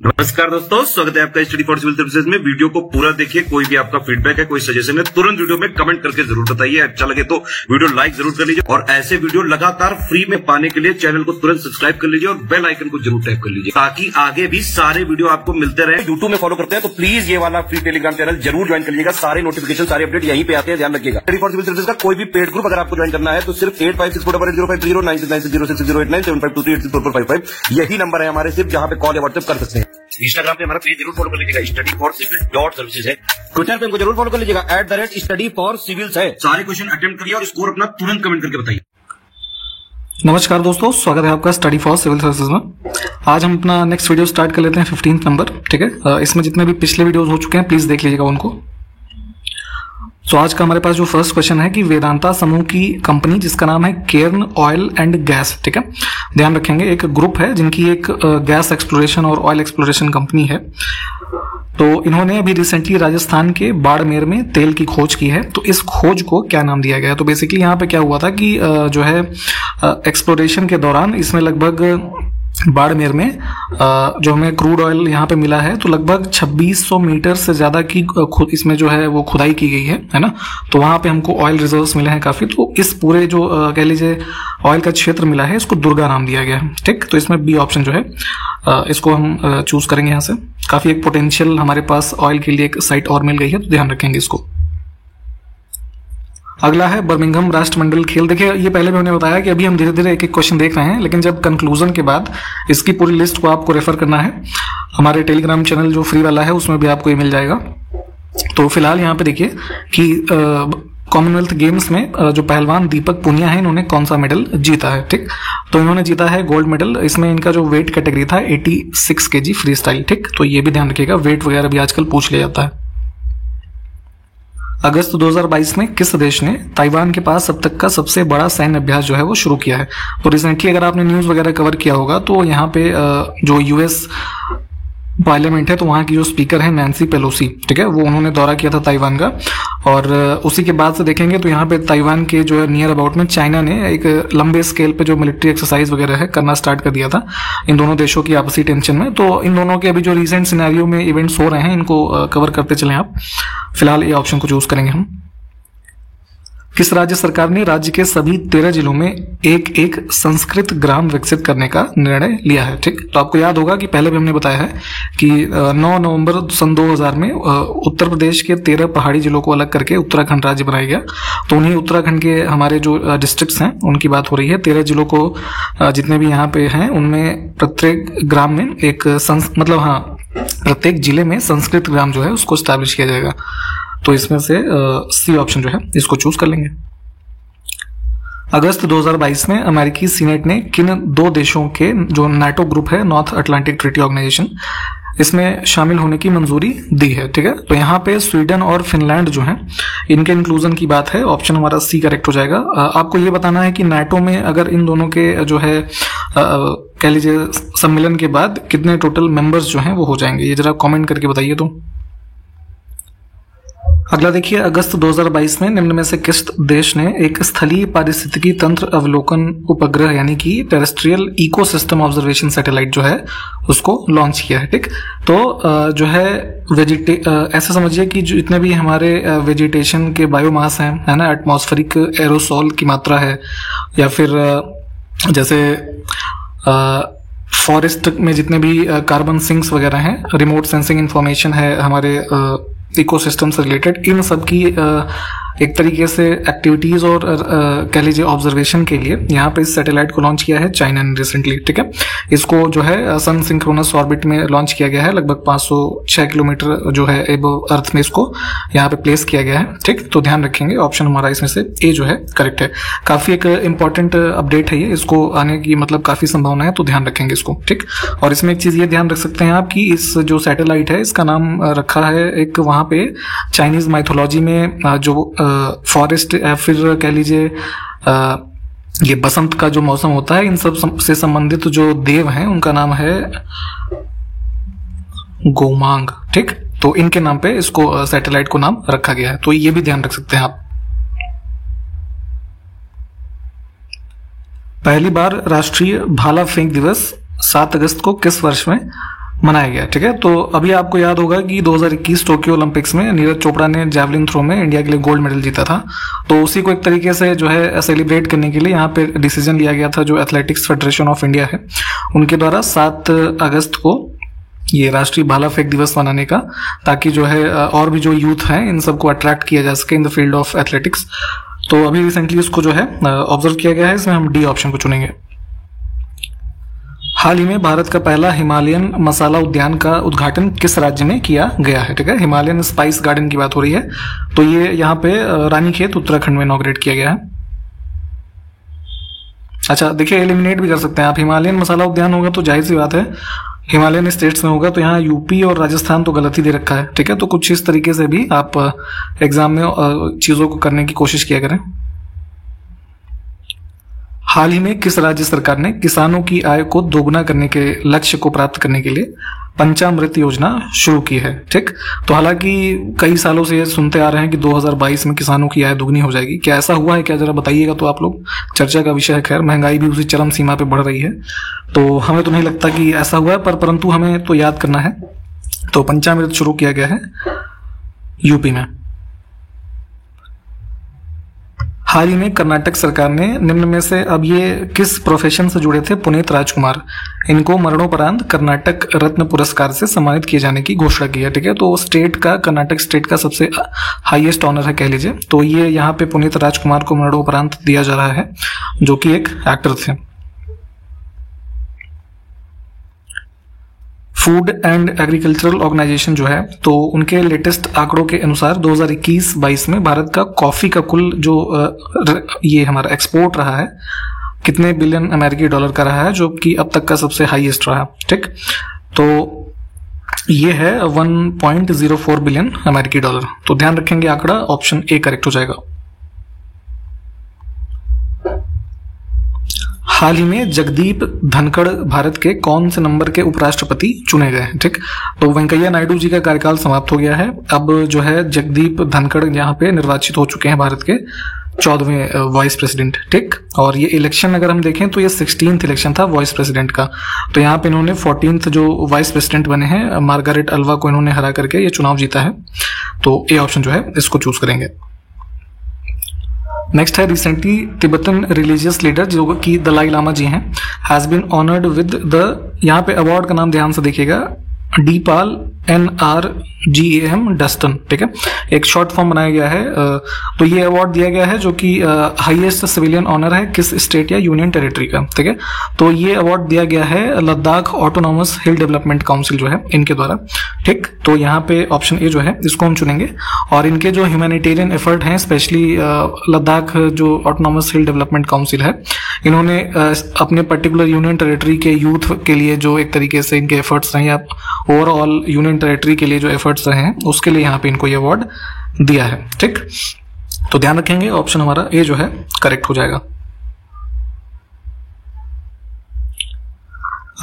नमस्कार दोस्तों, स्वागत है आपका स्टडी फॉर सिविल सर्विसेज में। वीडियो को पूरा देखिए। कोई भी आपका फीडबैक है, कोई सजेशन है, तुरंत वीडियो में कमेंट करके जरूर बताइए। अच्छा लगे तो वीडियो लाइक जरूर कर लीजिए और ऐसे वीडियो लगातार फ्री में पाने के लिए चैनल को तुरंत सब्सक्राइब कर लीजिए और बेल आइकन को जरूर टैप कर लीजिए ताकि आगे भी सारे वीडियो आपको मिलते रहे। यूट्यूब में फॉलो करते हैं तो प्लीज ये वाला फ्री टेलीग्राम चैनल जरूर ज्वाइन कर लीजिएगा। सारे नोटिफिकेशन, सारे अपडेट यहीं पे आते हैं, ध्यान रखिएगा। स्टडी फॉर सिविल सर्विसेज का कोई भी पेड ग्रुप अगर आपको ज्वाइन करना है तो सिर्फ 856480969066089755 यही नंबर है हमारे, सिर्फ जहां पे कॉल या व्हाट्सएप कर सकते हैं। इंस्टाग्राम पे हमारा पेज जरूर फॉलो कर लीजिएगा, स्टडी फॉर सिविल .सर्विसेज है। ट्विटर पे हमको जरूर फॉलो कर लीजिएगा, @स्टडी फॉर सिविल्स है। सारे क्वेश्चन अटेम्प्ट करिए और स्कोर अपना तुरंत कमेंट करके बताइए। नमस्कार दोस्तों, स्वागत है आपका स्टडी फॉर सिविल सर्विसेज में। आज हम अपना नेक्स्ट वीडियो स्टार्ट कर लेते हैं 15 नंबर। ठीक है, इसमें जितने भी पिछले वीडियोस हो चुके हैं प्लीज देख लीजिएगा उनको। तो आज का हमारे पास जो फर्स्ट क्वेश्चन है कि वेदांता समूह की कंपनी जिसका नाम है केर्न ऑयल एंड गैस, ठीक है, ध्यान रखेंगे एक ग्रुप है जिनकी एक गैस एक्सप्लोरेशन और ऑयल एक्सप्लोरेशन कंपनी है। तो इन्होंने अभी रिसेंटली राजस्थान के बाड़मेर में तेल की खोज की है। तो इस खोज को क्या नाम दिया गया है? तो बेसिकली यहाँ पे क्या हुआ था कि जो है एक्सप्लोरेशन के दौरान इसमें लगभग बाड़मेर में जो हमें क्रूड ऑयल यहाँ पे मिला है तो लगभग 2600 मीटर से ज्यादा की इसमें जो है वो खुदाई की गई है ना। तो वहां पे हमको ऑयल रिजर्व्स मिले हैं काफी। तो इस पूरे जो कह लीजिए ऑयल का क्षेत्र मिला है इसको दुर्गा नाम दिया गया है। ठीक, तो इसमें बी ऑप्शन जो है इसको हम चूज करेंगे। यहाँ से काफी एक पोटेंशियल हमारे पास ऑयल के लिए एक साइट और मिल गई है, तो ध्यान रखेंगे इसको। अगला है बर्मिंघम राष्ट्रमंडल खेल। देखिए ये पहले भी हमने बताया कि अभी हम धीरे धीरे एक एक क्वेश्चन देख रहे हैं, लेकिन जब कंक्लूजन के बाद इसकी पूरी लिस्ट को आपको रेफर करना है। हमारे टेलीग्राम चैनल जो फ्री वाला है उसमें भी आपको ये मिल जाएगा। तो फिलहाल यहाँ पे देखिए कि कॉमनवेल्थ गेम्स में जो पहलवान दीपक पुनिया है इन्होंने कौन सा मेडल जीता है। ठीक, तो इन्होंने जीता है गोल्ड मेडल। इसमें इनका जो वेट कैटेगरी था 86 kg फ्री स्टाइल। ठीक, तो ये भी ध्यान रखिएगा, वेट वगैरह भी आजकल पूछ लिया जाता है। अगस्त 2022 में किस देश ने ताइवान के पास अब तक का सबसे बड़ा सैन्य अभ्यास जो है वो शुरू किया है? तो रिसेंटली अगर आपने न्यूज वगैरह कवर किया होगा तो यहाँ पे जो यूएस पार्लियामेंट है तो वहां की जो स्पीकर है नैन्सी पेलोसी, ठीक है, वो उन्होंने दौरा किया था ताइवान का। और उसी के बाद से देखेंगे तो यहाँ पे ताइवान के जो है नियर अबाउट में चाइना ने एक लंबे स्केल पे जो मिलिट्री एक्सरसाइज वगैरह है करना स्टार्ट कर दिया था इन दोनों देशों की आपसी टेंशन में। तो इन दोनों के अभी जो रिसेंट सिनेरियो में इवेंट्स हो रहे हैं इनको कवर करते चलें आप। फिलहाल ये ऑप्शन को चूज करेंगे हम। किस राज्य सरकार ने राज्य के सभी 13 जिलों में एक एक संस्कृत ग्राम विकसित करने का निर्णय लिया है? ठीक, तो आपको याद होगा कि पहले भी हमने बताया है कि 9 नवंबर सन 2000 में उत्तर प्रदेश के 13 पहाड़ी जिलों को अलग करके उत्तराखंड राज्य बनाया गया। तो उन्हीं उत्तराखंड के हमारे जो डिस्ट्रिक्ट्स हैं उनकी बात हो रही है। 13 जिलों को जितने भी यहाँ पे हैं उनमें प्रत्येक ग्राम में एक प्रत्येक जिले में संस्कृत ग्राम जो है उसको स्टैब्लिश किया जाएगा। तो इसमें से सी ऑप्शन जो है इसको चूज कर लेंगे। अगस्त 2022 में अमेरिकी सीनेट ने किन 2 देशों के जो नाटो ग्रुप है, नॉर्थ अटलांटिक ट्रीटी ऑर्गेनाइजेशन, इसमें शामिल होने की मंजूरी दी है? ठीक है, तो यहाँ पे स्वीडन और फिनलैंड जो है इनके इंक्लूजन की बात है। ऑप्शन हमारा सी करेक्ट हो जाएगा। आपको ये बताना है कि नाटो में अगर इन दोनों के जो है कह लीजिए सम्मेलन के बाद कितने टोटल मेंबर्स जो हैं वो हो जाएंगे, ये जरा कमेंट करके बताइए। तो अगला देखिए, अगस्त 2022 में निम्न में से किस देश ने एक स्थलीय पारिस्थितिकी तंत्र अवलोकन उपग्रह यानी कि टेरेस्ट्रियल इकोसिस्टम ऑब्जर्वेशन सैटेलाइट जो है उसको लॉन्च किया है? ठीक, तो जो है ऐसा समझिए कि जो जितने भी हमारे वेजिटेशन के बायोमास हैं, है ना, एटमॉस्फेरिक एरोसोल की मात्रा है, या फिर जैसे फॉरेस्ट में जितने भी कार्बन सिंक्स वगैरह हैं, रिमोट सेंसिंग इंफॉर्मेशन है हमारे इकोसिस्टम से रिलेटेड, इन सब की एक तरीके से एक्टिविटीज और कह लीजिए ऑब्जर्वेशन के लिए यहाँ पे इस सैटेलाइट को लॉन्च किया है चाइना ने रिसेंटली। ठीक है, इसको जो है सन सिंक्रोनस ऑर्बिट में लॉन्च किया गया है। लगभग 506 किलोमीटर जो है एबव अर्थ में इसको यहाँ पे प्लेस किया गया है। ठीक, तो ध्यान रखेंगे ऑप्शन हमारा इसमें से ए जो है करेक्ट है। काफी एक इंपॉर्टेंट अपडेट है ये, इसको आने की मतलब काफी संभावना है, तो ध्यान रखेंगे इसको। ठीक, और इसमें एक चीज ये ध्यान रख सकते हैं आप कि इस जो सैटेलाइट है इसका नाम रखा है एक वहां पे चाइनीज माइथोलॉजी में जो फॉरेस्ट या फिर कह लीजिए ये बसंत का जो मौसम होता है इन सब से संबंधित जो देव हैं उनका नाम है गोमांग। ठीक, तो इनके नाम पे इसको सैटेलाइट को नाम रखा गया है, तो ये भी ध्यान रख सकते हैं आप। पहली बार राष्ट्रीय भाला फेंक दिवस 7 अगस्त को किस वर्ष में मनाया गया। ठीक है, तो अभी आपको याद होगा कि 2021 टोक्यो ओलंपिक्स में नीरज चोपड़ा ने जैवलिन थ्रो में इंडिया के लिए गोल्ड मेडल जीता था। तो उसी को एक तरीके से जो है सेलिब्रेट करने के लिए यहाँ पे डिसीजन लिया गया था, जो एथलेटिक्स फेडरेशन ऑफ इंडिया है उनके द्वारा 7 अगस्त को ये राष्ट्रीय भाला फेंक दिवस मनाने का, ताकि जो है और भी जो यूथ हैं इन सबको अट्रैक्ट किया जा सके in the field of athletics. तो अभी रिसेंटली इसको जो है ऑब्जर्व किया गया है, इसमें हम डी ऑप्शन को चुनेंगे। हाल ही में भारत का पहला हिमालयन मसाला उद्यान का उद्घाटन किस राज्य में किया गया है? ठीक है, हिमालयन स्पाइस गार्डन की बात हो रही है, तो ये यहाँ पे रानीखेत उत्तराखंड में इनॉग्रेट किया गया है। अच्छा देखिए, एलिमिनेट भी कर सकते हैं आप। हिमालयन मसाला उद्यान होगा तो जाहिर सी बात है हिमालयन स्टेट्स में होगा, तो यहाँ यूपी और राजस्थान तो गलत ही दे रखा है। ठीक है, तो कुछ इस तरीके से भी आप एग्जाम में चीजों को करने की कोशिश किया करें। हाल ही में किस राज्य सरकार ने किसानों की आय को दोगुना करने के लक्ष्य को प्राप्त करने के लिए पंचामृत योजना शुरू की है? ठीक, तो हालांकि कई सालों से ये सुनते आ रहे हैं कि 2022 में किसानों की आय दोगुनी हो जाएगी। क्या ऐसा हुआ है क्या, जरा बताइएगा तो आप लोग। चर्चा का विषय है। खैर, महंगाई भी उसी चरम सीमा पे बढ़ रही है, तो हमें तो नहीं लगता कि ऐसा हुआ है, परंतु हमें तो याद करना है। तो पंचामृत शुरू किया गया है यूपी में। हाल ही में कर्नाटक सरकार ने निम्न में से अब ये किस प्रोफेशन से जुड़े थे? पुनीत राजकुमार, इनको मरणोपरांत कर्नाटक रत्न पुरस्कार से सम्मानित किए जाने की घोषणा की है। ठीक है, तो स्टेट का, कर्नाटक स्टेट का सबसे हाईएस्ट ऑनर है कह लीजिए। तो ये यहाँ पे पुनीत राजकुमार को मरणोपरांत दिया जा रहा है, जो कि एक एक्टर थे। फूड एंड एग्रीकल्चरल ऑर्गेनाइजेशन जो है, तो उनके लेटेस्ट आंकड़ों के अनुसार 2021-22 में भारत का कॉफी का कुल जो ये हमारा एक्सपोर्ट रहा है कितने बिलियन अमेरिकी डॉलर का रहा है, जो कि अब तक का सबसे हाईएस्ट रहा। ठीक, तो ये है 1.04 बिलियन अमेरिकी डॉलर। तो ध्यान रखेंगे आंकड़ा, ऑप्शन ए करेक्ट हो जाएगा। हाल ही में जगदीप धनखड़ भारत के कौन से नंबर के उपराष्ट्रपति चुने गए हैं? ठीक, तो वेंकैया नायडू जी का कार्यकाल समाप्त हो गया है। अब जो है जगदीप धनखड़ यहाँ पे निर्वाचित हो चुके हैं भारत के 14वें वाइस प्रेसिडेंट। ठीक, और ये इलेक्शन अगर हम देखें तो ये 16th इलेक्शन था वाइस प्रेसिडेंट का। तो यहाँ पे इन्होंने 14th जो वाइस प्रेसिडेंट बने हैं मार्गारेट अल्वा को इन्होंने हरा करके ये चुनाव जीता है। तो ए ऑप्शन जो है इसको चूज करेंगे। नेक्स्ट है, रिसेंटली तिब्बतन रिलीजियस लीडर जो कि दलाई लामा जी हैं has been honoured with the, यहाँ पे अवार्ड का नाम ध्यान से देखिएगा, डीपाल NRGAM डस्टन। ठीक है, एक शॉर्ट फॉर्म बनाया गया है। तो ये अवार्ड दिया गया है जो कि हाईएस्ट सिविलियन ऑनर है किस स्टेट या यूनियन टेरिटरी का। ठीक है, तो ये अवार्ड दिया गया है लद्दाख ऑटोनॉमस हिल डेवलपमेंट काउंसिल जो है इनके द्वारा। ठीक, तो यहाँ पे ऑप्शन ए जो है इसको हम चुनेंगे। और इनके जो ह्यूमैनिटेरियन एफर्ट हैं, स्पेशली लद्दाख जो ऑटोनॉमस हिल डेवलपमेंट काउंसिल है, इन्होंने अपने पर्टिकुलर यूनियन टेरिटरी के यूथ के लिए जो एक तरीके से इनके एफर्ट्स रहे या ओवरऑल यूनियन टेरिटरी के लिए जो एफर्ट्स रहे हैं उसके लिए यहाँ पे इनको ये अवार्ड दिया है। ठीक, तो ध्यान रखेंगे ऑप्शन हमारा ए जो है करेक्ट हो जाएगा।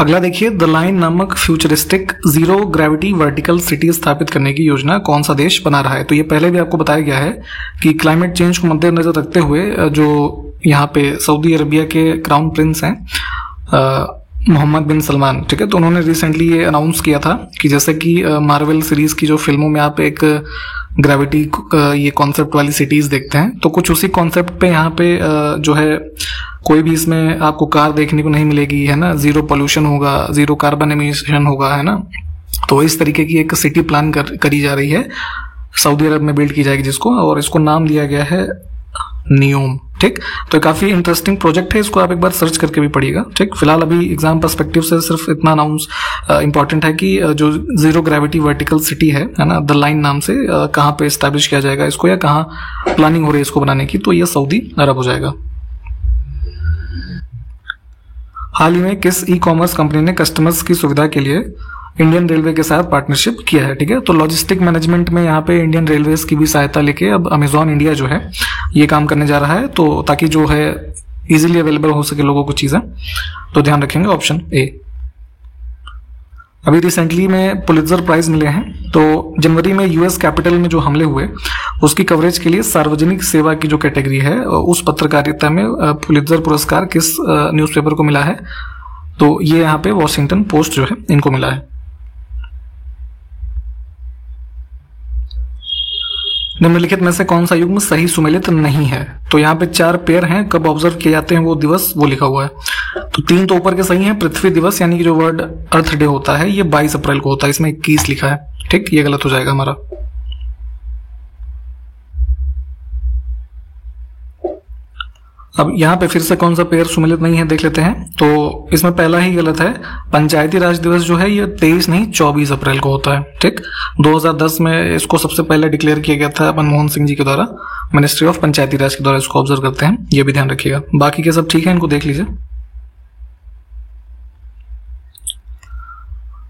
अगला देखिए, द लाइन नामक futuristic zero gravity vertical city स्थापित करने की योजना कौन सा देश बना रहा है? तो ये पहले भी आपको बताया गया है कि क्लाइमेट चेंज को मद्देनजर रखते हुए जो यहाँ पे सऊदी अरबिया के क्राउन प्रिंस हैं मोहम्मद बिन सलमान, ठीक है, तो उन्होंने रिसेंटली ये अनाउंस किया था कि जैसे कि मार्वल सीरीज की जो फिल्मों में आप एक ग्रेविटी ये कॉन्सेप्ट वाली सिटीज देखते हैं, तो कुछ उसी कॉन्सेप्ट पे यहाँ पे जो है कोई भी इसमें आपको कार देखने को नहीं मिलेगी, है ना, जीरो पोल्यूशन होगा, जीरो कार्बन एमिशन होगा, है ना। तो इस तरीके की एक सिटी प्लान करी जा रही है, सऊदी अरब में बिल्ड की जाएगी जिसको, और इसको नाम दिया गया है नियोम। ठीक, तो काफी इंटरेस्टिंग प्रोजेक्ट है, इसको आप एक बार सर्च करके भी पढ़िएगा। ठीक, फिलहाल अभी एग्जाम पर्सपेक्टिव से सिर्फ इतना अनाउंस इंपॉर्टेंट है कि जो जीरो ग्रेविटी वर्टिकल सिटी है ना, द लाइन नाम से कहाँ पे एस्टैब्लिश किया जाएगा इसको, या कहाँ प्लानिंग हो रही है इसको बनाने की, तो ये सऊदी अरब हो जाएगा। हाल ही में किस ई कॉमर्स कंपनी ने कस्टमर्स की सुविधा के लिए इंडियन रेलवे के साथ पार्टनरशिप किया है? ठीक है, तो लॉजिस्टिक मैनेजमेंट में यहाँ पे इंडियन रेलवेज की भी सहायता लेके अब अमेजॉन इंडिया जो है ये काम करने जा रहा है, तो ताकि जो है इजीली अवेलेबल हो सके लोगों को चीजें, तो ध्यान रखेंगे ऑप्शन ए। अभी रिसेंटली में पुलित्जर प्राइज मिले हैं, तो जनवरी में यूएस कैपिटल में जो हमले हुए उसकी कवरेज के लिए सार्वजनिक सेवा की जो कैटेगरी है उस पत्रकारिता में पुलित्जर पुरस्कार किस न्यूज़पेपर को मिला है? तो ये यहाँ पे वॉशिंगटन पोस्ट जो है इनको मिला है। निम्नलिखित में से कौन सा युग्म सही सुमेलित नहीं है? तो यहाँ पे 4 पेयर हैं, कब ऑब्जर्व किए जाते हैं वो दिवस वो लिखा हुआ है। तो 3 तो ऊपर के सही हैं। पृथ्वी दिवस यानी कि जो वर्ल्ड अर्थ डे होता है ये 22 अप्रैल को होता है, इसमें 21 लिखा है। ठीक, ये गलत हो जाएगा हमारा। अब यहाँ पे फिर से कौन सा पेयर सुमेलित नहीं है देख लेते हैं। तो इसमें पहला ही गलत है। पंचायती राज दिवस जो है ये 23 नहीं 24 अप्रैल को होता है। ठीक, 2010 में इसको सबसे पहले डिक्लेयर किया गया था मनमोहन सिंह जी के द्वारा, मिनिस्ट्री ऑफ पंचायती राज के द्वारा इसको ऑब्जर्व करते हैं, ये भी ध्यान रखिएगा। बाकी के सब ठीक है, इनको देख लीजिए।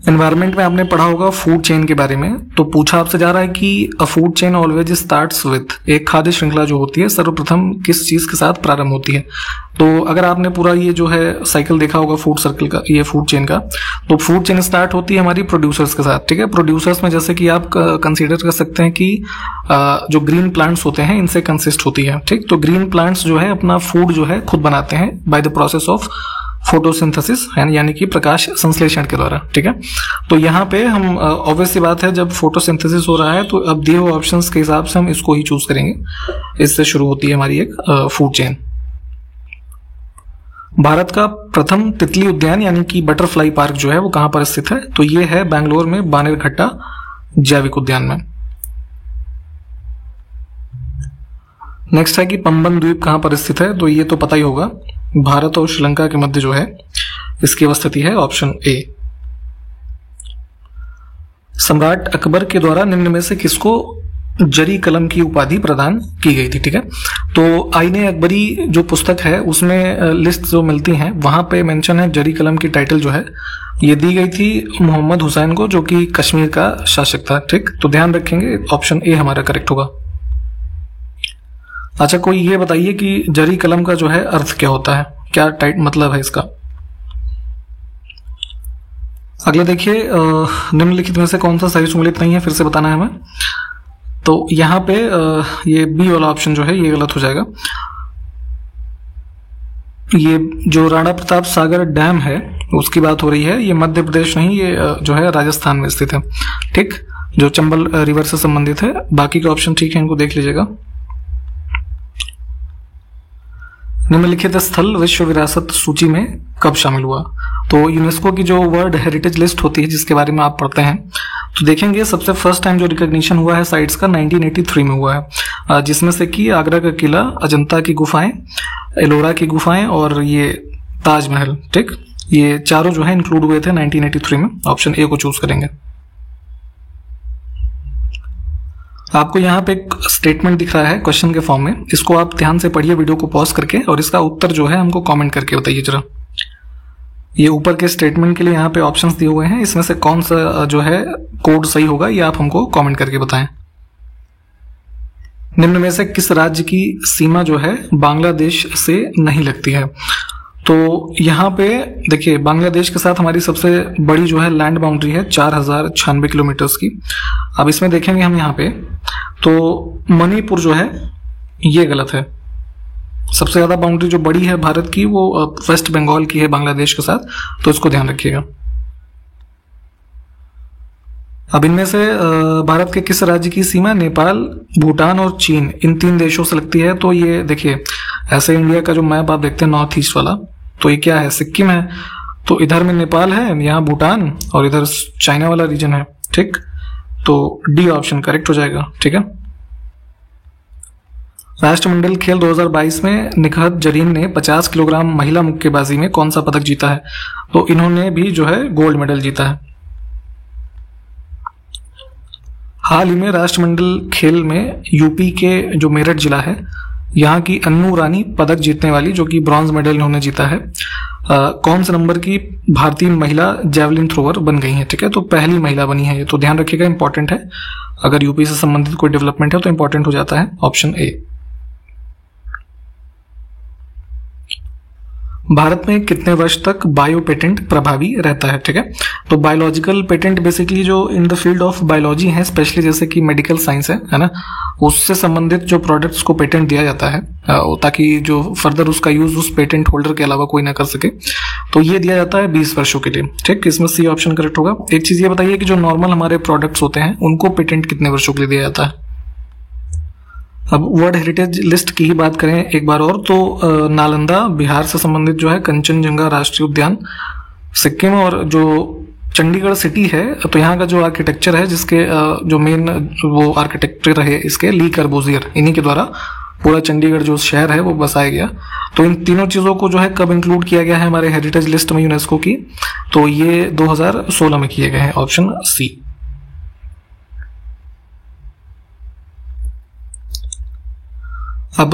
एनवायरमेंट में आपने पढ़ा होगा फूड चेन के बारे में। तो पूछा आपसे जा रहा है कि अ food chain always starts with, एक खाद्य श्रृंखला जो होती है सर्वप्रथम किस चीज के साथ प्रारंभ होती है? तो अगर आपने पूरा ये जो है साइकिल देखा होगा फूड सर्कल का, ये फूड चेन का, तो फूड चेन स्टार्ट होती है हमारी प्रोड्यूसर्स के साथ। ठीक है, प्रोड्यूसर्स में जैसे कि आप कंसीडर कर सकते हैं कि जो ग्रीन प्लांट्स होते हैं इनसे कंसिस्ट होती है। ठीक, तो ग्रीन प्लांट्स जो है अपना फूड जो है खुद बनाते हैं by the process of photosynthesis, यानी कि प्रकाश संश्लेषण के द्वारा। ठीक है, तो यहाँ पे हम ऑब्वियस सी बात है जब फोटोसिंथेसिस हो रहा है तो अब दिए हुए ऑप्शंस के हिसाब से हम इसको ही चूज करेंगे। इससे शुरू होती है हमारी एक फूड चेन। भारत का प्रथम तितली उद्यान यानी कि बटरफ्लाई पार्क जो है वो कहां पर स्थित है? तो ये है बैंगलोर में बानेरघट्टा जैविक उद्यान में। नेक्स्ट है कि पंबन द्वीप कहां पर स्थित है? तो ये तो पता ही होगा, भारत और श्रीलंका के मध्य जो है इसकी अवस्थिति है, ऑप्शन ए। सम्राट अकबर के द्वारा निम्न में से किसको जरी कलम की उपाधि प्रदान की गई थी? ठीक है, तो आईने अकबरी जो पुस्तक है उसमें लिस्ट जो मिलती हैं वहां पे मेंशन है जरी कलम की टाइटल जो है ये दी गई थी मोहम्मद हुसैन को, जो कि कश्मीर का शासक था। ठीक, तो ध्यान रखेंगे ऑप्शन ए हमारा करेक्ट होगा। अच्छा, कोई ये बताइए कि जरी कलम का जो है अर्थ क्या होता है, क्या टाइट मतलब है इसका? अगले देखिए, निम्नलिखित में से कौन सा सही सुमेलित नहीं है, फिर से बताना है हमें। तो यहाँ पे ये बी वाला ऑप्शन जो है ये गलत हो जाएगा। ये जो राणा प्रताप सागर डैम है उसकी बात हो रही है, ये मध्य प्रदेश नहीं, ये जो है राजस्थान में स्थित है। ठीक, जो चंबल रिवर से संबंधित है। बाकी के ऑप्शन ठीक है, इनको देख लीजिएगा। निम्नलिखित स्थल विश्व विरासत सूची में कब शामिल हुआ? तो यूनेस्को की जो वर्ल्ड हेरिटेज लिस्ट होती है जिसके बारे में आप पढ़ते हैं तो देखेंगे सबसे फर्स्ट टाइम जो रिकॉग्निशन हुआ है साइट्स का 1983 में हुआ है, जिसमें से कि आगरा का किला, अजंता की गुफाएं, एलोरा की गुफाएं और ये ताजमहल। ठीक, ये चारों जो है इंक्लूड हुए थे 1983 में। ऑप्शन ए को चूज करेंगे। आपको यहाँ पे एक स्टेटमेंट दिख रहा है क्वेश्चन के फॉर्म में, इसको आप ध्यान से पढ़िए वीडियो को पॉज करके, और इसका उत्तर जो है हमको कमेंट करके बताइए जरा। ये ऊपर के स्टेटमेंट के लिए यहाँ पे ऑप्शंस दिए हुए हैं, इसमें से कौन सा जो है कोड सही होगा ये आप हमको कमेंट करके बताएं। निम्न में से किस राज्य की सीमा जो है बांग्लादेश से नहीं लगती है? तो यहाँ पे देखिए बांग्लादेश के साथ हमारी सबसे बड़ी जो है लैंड बाउंड्री है 4096 किलोमीटर्स की। अब इसमें देखेंगे हम यहाँ पे तो मणिपुर जो है ये गलत है। सबसे ज्यादा बाउंड्री जो बड़ी है भारत की वो वेस्ट बंगाल की है बांग्लादेश के साथ, तो इसको ध्यान रखिएगा। अब इनमें से भारत के किस राज्य की सीमा नेपाल, भूटान और चीन, इन 3 देशों से लगती है? तो ये देखिए ऐसे इंडिया का जो मैप आप देखते हैं नॉर्थ ईस्ट वाला, तो ये क्या है? सिक्किम है। तो इधर में नेपाल है, यहाँ भूटान और इधर चाइना वाला रीजन है। ठीक, तो डी ऑप्शन करेक्ट हो जाएगा। ठीक है, राष्ट्रमंडल खेल 2022 में निखत जरीन ने 50 किलोग्राम महिला मुक्केबाजी में कौन सा पदक जीता है? तो इन्होंने भी जो है गोल्ड मेडल जीता है। हाल ही में राष्ट्रमंडल खेल में यूपी के जो मेरठ जिला है यहाँ की अन्नू रानी पदक जीतने वाली, जो कि ब्रॉन्ज मेडल इन्होंने जीता है, कौन से नंबर की भारतीय महिला जैवलिन थ्रोवर बन गई है? ठीक है, तो पहली महिला बनी है ये, तो ध्यान रखिएगा, इंपॉर्टेंट है। अगर यूपी से संबंधित कोई डेवलपमेंट है तो इंपॉर्टेंट हो जाता है। Option A. भारत में कितने वर्ष तक बायो पेटेंट प्रभावी रहता है? ठीक है, तो बायोलॉजिकल पेटेंट बेसिकली जो in the field of biology है, स्पेशली जैसे कि मेडिकल साइंस है ना, उससे संबंधित जो प्रोडक्ट्स को पेटेंट दिया जाता है ताकि जो फर्दर उसका यूज उस पेटेंट होल्डर के अलावा कोई ना कर सके, तो ये दिया जाता है 20 वर्षों के लिए। ठीक, इसमें सी ऑप्शन करेक्ट होगा। एक चीज ये बताइए कि जो नॉर्मल हमारे प्रोडक्ट्स होते हैं उनको पेटेंट कितने वर्षों के लिए दिया जाता है? अब वर्ल्ड हेरिटेज लिस्ट की ही बात करें एक बार और तो नालंदा बिहार से संबंधित जो है कंचनजंगा राष्ट्रीय उद्यान, सिक्किम और जो चंडीगढ़ सिटी है तो यहाँ का जो आर्किटेक्चर है जिसके जो मेन वो आर्किटेक्चर है इसके ली कर्बूजियर, इन्हीं के द्वारा पूरा चंडीगढ़ जो शहर है वो बसाया गया। तो इन तीनों चीज़ों को जो है कब इंक्लूड किया गया है हमारे हेरिटेज लिस्ट में यूनेस्को की, तो ये 2016 में किए गए हैं, ऑप्शन सी। अब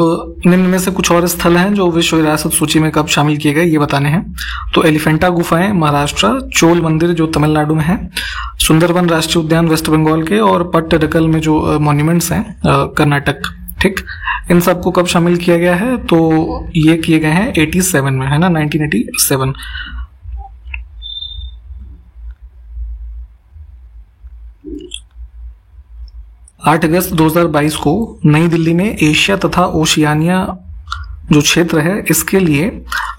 निम्न में से कुछ और स्थल हैं जो विश्व विरासत सूची में कब शामिल किए गए ये बताने हैं। तो एलिफेंटा गुफाएं महाराष्ट्र, चोल मंदिर जो तमिलनाडु में है, सुंदरवन राष्ट्रीय उद्यान वेस्ट बंगाल के, और पट्टडकल में जो मॉन्यूमेंट्स हैं कर्नाटक। ठीक, इन सबको कब शामिल किया गया है, तो ये किए गए हैं 87 में, है ना, 1987। आठ अगस्त 2022 को नई दिल्ली में एशिया तथा ओशियानिया जो क्षेत्र है इसके लिए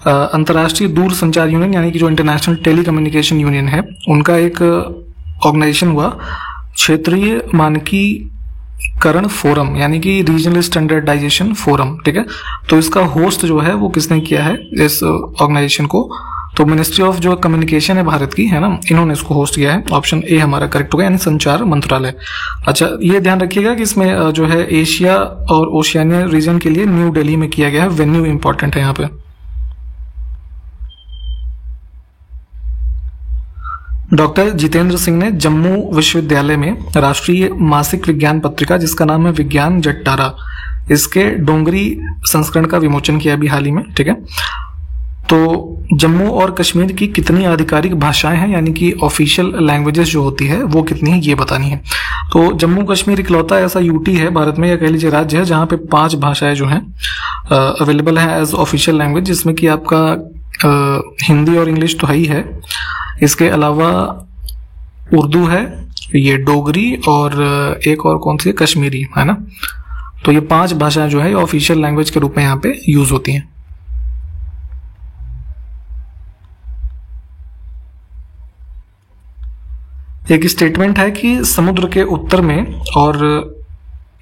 अंतर्राष्ट्रीय दूर संचार यूनियन यानी कि जो इंटरनेशनल टेलीकम्युनिकेशन यूनियन है उनका एक ऑर्गेनाइजेशन हुआ, क्षेत्रीय मानकीकरण फोरम यानी कि रीजनल स्टैंडर्डाइजेशन फोरम। ठीक है, तो इसका होस्ट जो है वो किसने किया है इस ऑर्गेनाइजेशन को, तो मिनिस्ट्री ऑफ जो कम्युनिकेशन है भारत की, है ना, इन्होंने इसको होस्ट किया है। ऑप्शन ए हमारा करेक्ट होगा, यानी संचार मंत्रालय। अच्छा, ये ध्यान रखिएगा कि इसमें जो है एशिया और ओशियानिया रीजन के लिए न्यू दिल्ली में किया गया है, वेन्यू इंपॉर्टेंट है यहाँ पे। डॉक्टर जितेंद्र सिंह ने जम्मू विश्वविद्यालय में राष्ट्रीय मासिक विज्ञान पत्रिका जिसका नाम है विज्ञान जट्टारा, इसके डोंगरी संस्करण का विमोचन किया अभी हाल ही में। ठीक है, तो जम्मू और कश्मीर की कितनी आधिकारिक भाषाएं हैं यानी कि ऑफिशियल लैंग्वेजेस जो होती है वो कितनी है ये बतानी है। तो जम्मू कश्मीर इकलौता ऐसा यूटी है भारत में, या कह लीजिए राज्य है, जहाँ पे 5 भाषाएं जो हैं अवेलेबल हैं एज ऑफिशियल लैंग्वेज, जिसमें कि आपका हिंदी और इंग्लिश तो है ही है, इसके अलावा उर्दू है, ये डोगरी और एक और कौन सी, कश्मीरी, है ना। तो ये 5 भाषाएं जो है ऑफिशियल लैंग्वेज के रूप में यहाँ पे यूज होती हैं। एक स्टेटमेंट है कि समुद्र के उत्तर में और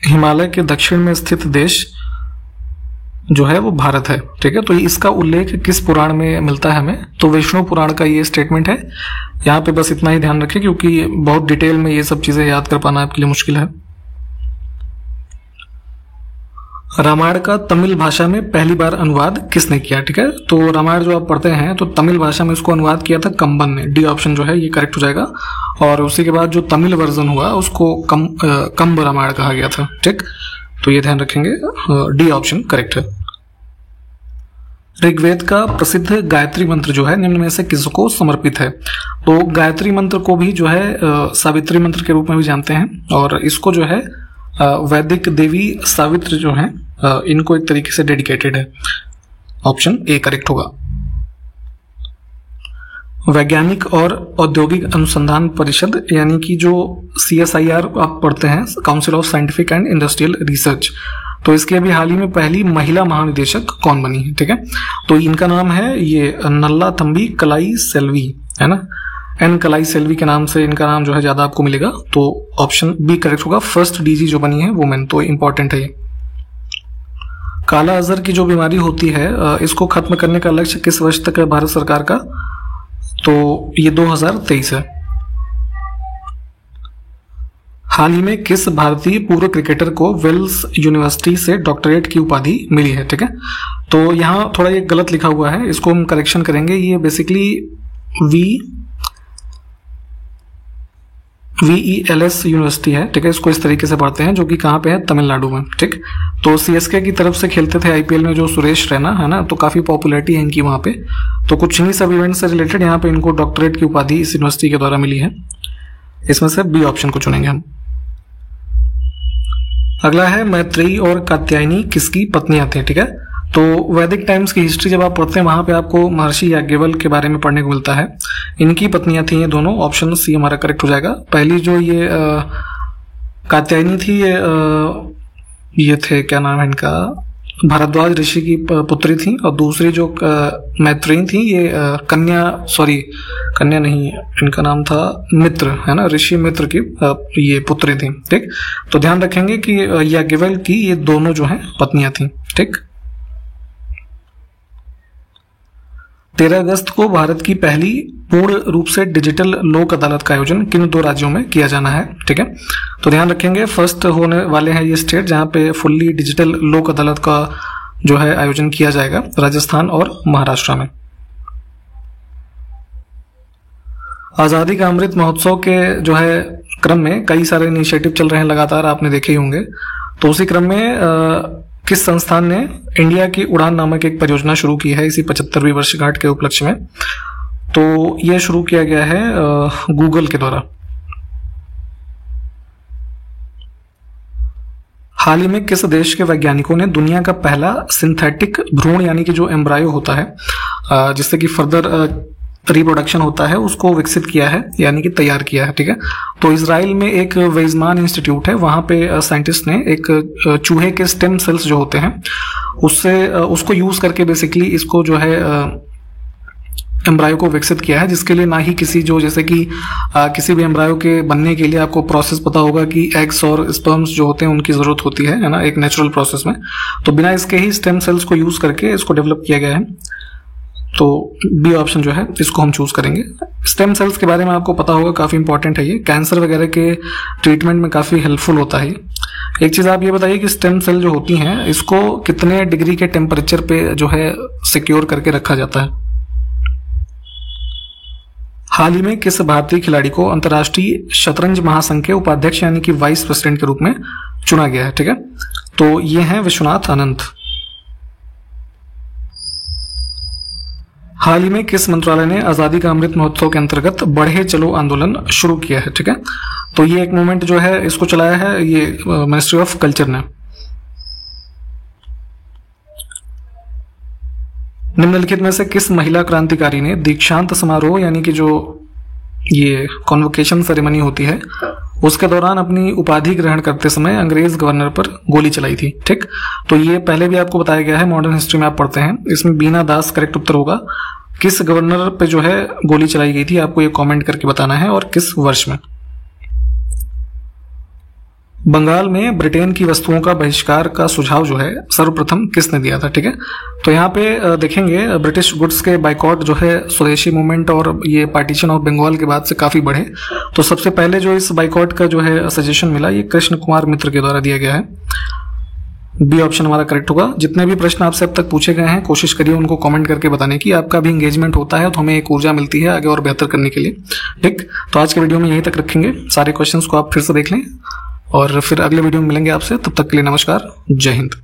हिमालय के दक्षिण में स्थित देश जो है वो भारत है। ठीक है, तो इसका उल्लेख किस पुराण में मिलता है हमें, तो विष्णु पुराण का ये स्टेटमेंट है। यहाँ पे बस इतना ही ध्यान रखें क्योंकि बहुत डिटेल में ये सब चीजें याद कर पाना आपके लिए मुश्किल है। रामायण का तमिल भाषा में पहली बार अनुवाद किसने किया। ठीक है, तो रामायण जो आप पढ़ते हैं तो तमिल भाषा में इसको अनुवाद किया था कंबन ने, डी ऑप्शन जो है ये करेक्ट हो जाएगा। और उसी के बाद जो तमिल वर्जन हुआ उसको कंब रामायण कहा गया था। ठीक, तो ये ध्यान रखेंगे, डी ऑप्शन करेक्ट है। ऋग्वेद का प्रसिद्ध गायत्री मंत्र जो है निम्न में से किसको समर्पित है, तो गायत्री मंत्र को भी जो है सावित्री मंत्र के रूप में भी जानते हैं, और इसको जो है वैदिक देवी सावित्र जो है इनको एक तरीके से डेडिकेटेड है। ऑप्शन ए करेक्ट होगा। वैज्ञानिक और औद्योगिक अनुसंधान परिषद यानी कि जो CSIR आप पढ़ते हैं, council of scientific and industrial research, तो इसके अभी हाल ही में पहली महिला महानिदेशक कौन बनी है। ठीक है, तो इनका नाम है ये नल्ला थम्बी कलाई सेल्वी, है ना, एन कलाई सेल्वी के नाम से इनका नाम जो है ज्यादा आपको मिलेगा, तो ऑप्शन बी करेक्ट होगा। फर्स्ट DG जो बनी है वुमेन, तो इंपॉर्टेंट है ये। काला अजहर की जो बीमारी होती है इसको खत्म करने का लक्ष्य किस वर्ष तक है भारत सरकार का, तो ये 2023 है। हाल ही में किस भारतीय पूर्व क्रिकेटर को वेल्स यूनिवर्सिटी से डॉक्टरेट की उपाधि मिली है। ठीक है, तो यहाँ थोड़ा ये गलत लिखा हुआ है, इसको हम करेक्शन करेंगे। ये बेसिकली VELS यूनिवर्सिटी है। ठीक है, इसको इस तरीके से पढ़ते हैं, जो कि कहाँ पे है, तमिलनाडु में। ठीक, तो CSK की तरफ से खेलते थे IPL में जो सुरेश रैना, है ना, तो काफी पॉपुलैरिटी है इनकी वहां पे। तो कुछ इन्हीं सब इवेंट से रिलेटेड यहाँ पे इनको डॉक्टरेट की उपाधि इस यूनिवर्सिटी के द्वारा मिली है। इसमें से बी ऑप्शन को चुनेंगे हम। अगला है मैत्रेयी और कात्यायनी किसकी पत्नियां थी। ठीक है, तो वैदिक टाइम्स की हिस्ट्री जब आप पढ़ते हैं वहां पे आपको महर्षि याज्ञवल्क्य के बारे में पढ़ने को मिलता है। इनकी पत्नियां थी ये दोनों, ऑप्शन सी हमारा करेक्ट हो जाएगा। पहली जो ये कात्यायनी थी ये थे, क्या नाम है इनका, भारद्वाज ऋषि की पुत्री थी, और दूसरी जो मैत्रेयी थी ये कन्या नहीं, इनका नाम था मित्र, है ना, ऋषि मित्र की ये पुत्री थी। ठीक, तो ध्यान रखेंगे कि याज्ञवल्क्य की ये दोनों जो हैं पत्नियां थी। ठीक, 13 अगस्त को भारत की पहली पूर्ण रूप से डिजिटल लोक अदालत का आयोजन किन 2 राज्यों में किया जाना है। ठीक है, तो ध्यान रखेंगे फर्स्ट होने वाले हैं ये स्टेट जहां पे फुल्ली डिजिटल लोक अदालत का जो है आयोजन किया जाएगा, राजस्थान और महाराष्ट्र में। आजादी का अमृत महोत्सव के जो है क्रम में कई सारे इनिशिएटिव चल रहे हैं लगातार, आपने देखे ही होंगे। तो उसी क्रम में किस संस्थान ने इंडिया की उड़ान नामक एक परियोजना शुरू की है इसी 75वीं वर्षगांठ के उपलक्ष्य में? तो यह शुरू किया गया है गूगल के द्वारा। हाल ही में किस देश के वैज्ञानिकों ने दुनिया का पहला सिंथेटिक भ्रूण यानी कि जो एम्ब्रायो होता है जिससे कि फर्दर रिप्रोडक्शन होता है उसको विकसित किया है यानी कि तैयार किया है? ठीक है, तो इजराइल में एक वेizमान इंस्टीट्यूट है, वहां पे साइंटिस्ट ने एक चूहे के स्टेम सेल्स जो होते हैं उसको यूज करके बेसिकली इसको जो है एम्ब्रायो को विकसित किया है, जिसके लिए ना ही किसी जो जैसे कि किसी भी एम्ब्रायो के बनने के लिए आपको प्रोसेस पता होगा कि एग्स और स्पर्म्स जो होते हैं उनकी जरूरत होती है ना, एक नेचुरल प्रोसेस में। तो बिना इसके ही स्टेम सेल्स को यूज करके इसको डेवलप किया गया है। तो बी ऑप्शन जो है इसको हम चूज करेंगे। स्टेम सेल्स के बारे में आपको पता होगा, काफी इंपॉर्टेंट है ये, कैंसर वगैरह के ट्रीटमेंट में काफी हेल्पफुल होता है। एक चीज आप ये बताइए कि स्टेम सेल जो होती हैं इसको कितने डिग्री के टेम्परेचर पे जो है सिक्योर करके रखा जाता है? हाल ही में किस भारतीय खिलाड़ी को अंतर्राष्ट्रीय शतरंज महासंघ के उपाध्यक्ष यानी कि वाइस प्रेसिडेंट के रूप में चुना गया है? ठीक है, तो ये हैं विश्वनाथ अनंत। हाल ही में किस मंत्रालय ने आजादी का अमृत महोत्सव के अंतर्गत बढ़े चलो आंदोलन शुरू किया है? ठीक है, तो ये एक मूवमेंट जो है इसको चलाया है ये मिनिस्ट्री ऑफ कल्चर ने। निम्नलिखित में से किस महिला क्रांतिकारी ने दीक्षांत समारोह यानी कि जो ये कॉन्वोकेशन सेरेमनी होती है उसके दौरान अपनी उपाधि ग्रहण करते समय अंग्रेज गवर्नर पर गोली चलाई थी? ठीक, तो ये पहले भी आपको बताया गया है, मॉडर्न हिस्ट्री में आप पढ़ते हैं। इसमें बीना दास करेक्ट उत्तर होगा। किस गवर्नर पे जो है गोली चलाई गई थी आपको ये कमेंट करके बताना है, और किस वर्ष में। बंगाल में ब्रिटेन की वस्तुओं का बहिष्कार का सुझाव जो है सर्वप्रथम किसने दिया था? ठीक है, तो यहाँ पे देखेंगे ब्रिटिश गुड्स के बाइकॉट जो है स्वदेशी मूवमेंट और ये पार्टीशन ऑफ बंगाल के बाद से काफी बढ़े। तो सबसे पहले जो इस बाइकॉट का जो है सजेशन मिला ये कृष्ण कुमार मित्र के द्वारा दिया गया है। बी ऑप्शन हमारा करेक्ट होगा। जितने भी प्रश्न आपसे अब तक पूछे गए हैं कोशिश करिए उनको कमेंट करके बताने की, आपका भी एंगेजमेंट होता है तो हमें एक ऊर्जा मिलती है आगे और बेहतर करने के लिए। ठीक, तो आज के वीडियो में यहीं तक रखेंगे, सारे क्वेश्चंस को आप फिर से देख लें और फिर अगले वीडियो में मिलेंगे आपसे। तब तक के लिए नमस्कार, जय हिंद।